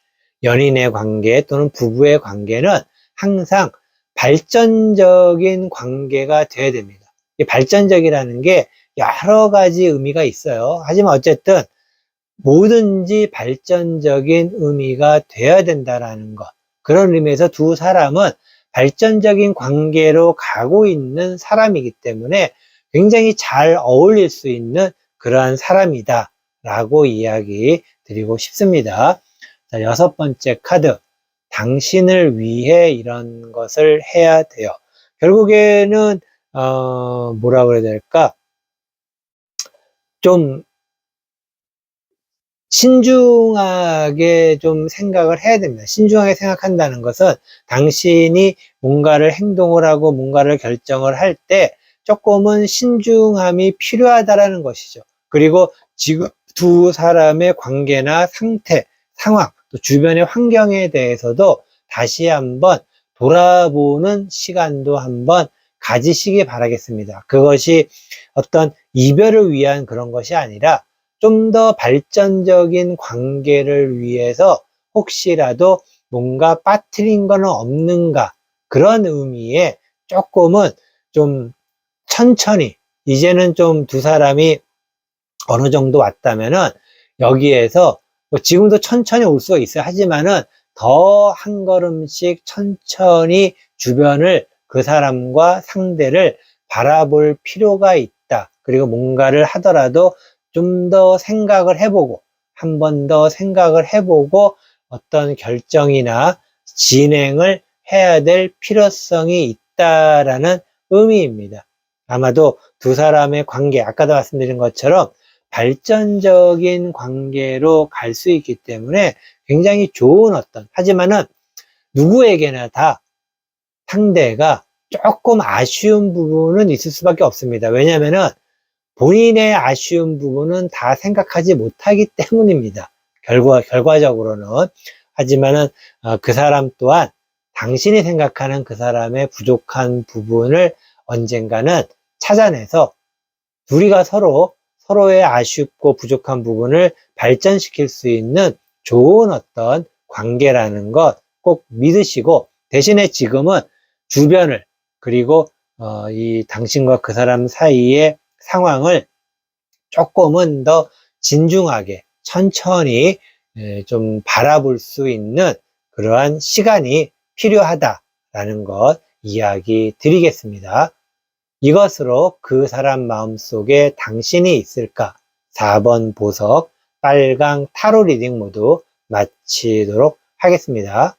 연인의 관계 또는 부부의 관계는 항상 발전적인 관계가 돼야 됩니다. 이 발전적이라는 게 여러 가지 의미가 있어요. 하지만 어쨌든 뭐든지 발전적인 의미가 돼야 된다라는 것. 그런 의미에서 두 사람은 발전적인 관계로 가고 있는 사람이기 때문에 굉장히 잘 어울릴 수 있는 그러한 사람이다 라고 이야기 드리고 싶습니다. 자, 여섯 번째 카드. 당신을 위해 이런 것을 해야 돼요. 결국에는 뭐라 그래야 될까? 좀 신중하게 좀 생각을 해야 됩니다. 신중하게 생각한다는 것은 당신이 뭔가를 행동을 하고 뭔가를 결정을 할 때 조금은 신중함이 필요하다라는 것이죠. 그리고 지금 두 사람의 관계나 상태, 상황, 또 주변의 환경에 대해서도 다시 한번 돌아보는 시간도 한번 가지시기 바라겠습니다. 그것이 어떤 이별을 위한 그런 것이 아니라 좀 더 발전적인 관계를 위해서 혹시라도 뭔가 빠뜨린 거는 없는가, 그런 의미에 조금은 좀 천천히, 이제는 좀 두 사람이 어느 정도 왔다면은 여기에서 뭐 지금도 천천히 올 수가 있어요. 하지만은 더 한 걸음씩 천천히 주변을, 그 사람과 상대를 바라볼 필요가 있다. 그리고 뭔가를 하더라도 좀 더 생각을 해보고, 한 번 더 생각을 해보고 어떤 결정이나 진행을 해야 될 필요성이 있다라는 의미입니다. 아마도 두 사람의 관계, 아까도 말씀드린 것처럼 발전적인 관계로 갈 수 있기 때문에 굉장히 좋은 하지만은 누구에게나 다 상대가 조금 아쉬운 부분은 있을 수밖에 없습니다. 왜냐면은 본인의 아쉬운 부분은 다 생각하지 못하기 때문입니다. 결과적으로는. 하지만은 그 사람 또한 당신이 생각하는 그 사람의 부족한 부분을 언젠가는 찾아내서 둘이가 서로의 아쉽고 부족한 부분을 발전시킬 수 있는 좋은 어떤 관계라는 것 꼭 믿으시고, 대신에 지금은 주변을, 그리고 이 당신과 그 사람 사이의 상황을 조금은 더 진중하게 천천히 좀 바라볼 수 있는 그러한 시간이 필요하다라는 것 이야기 드리겠습니다. 이것으로 그 사람 마음속에 당신이 있을까? 4번 보석, 빨강 타로 리딩 모두 마치도록 하겠습니다.